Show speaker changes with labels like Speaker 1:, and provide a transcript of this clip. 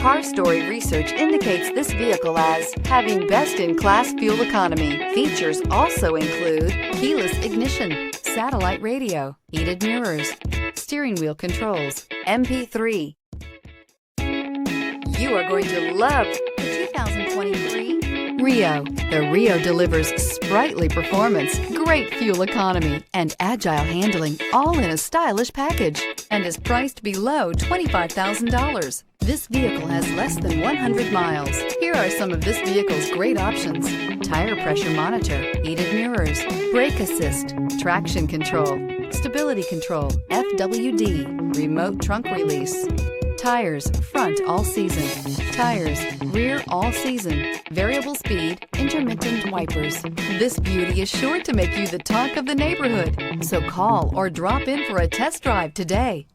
Speaker 1: Car Story research indicates this vehicle as having best-in-class fuel economy. Features also include keyless ignition, satellite radio, heated mirrors, steering wheel controls, MP3. You are going to love the 2023 Rio. The Rio delivers sprightly performance, great fuel economy, and agile handling, all in a stylish package, and is priced below $25,000. This vehicle has less than 100 miles. Here are some of this vehicle's great options: tire pressure monitor, heated mirrors, brake assist, traction control, stability control, FWD, remote trunk release, tires front all season, tires rear all season, variable speed, intermittent wipers. This beauty is sure to make you the talk of the neighborhood. So call or drop in for a test drive today.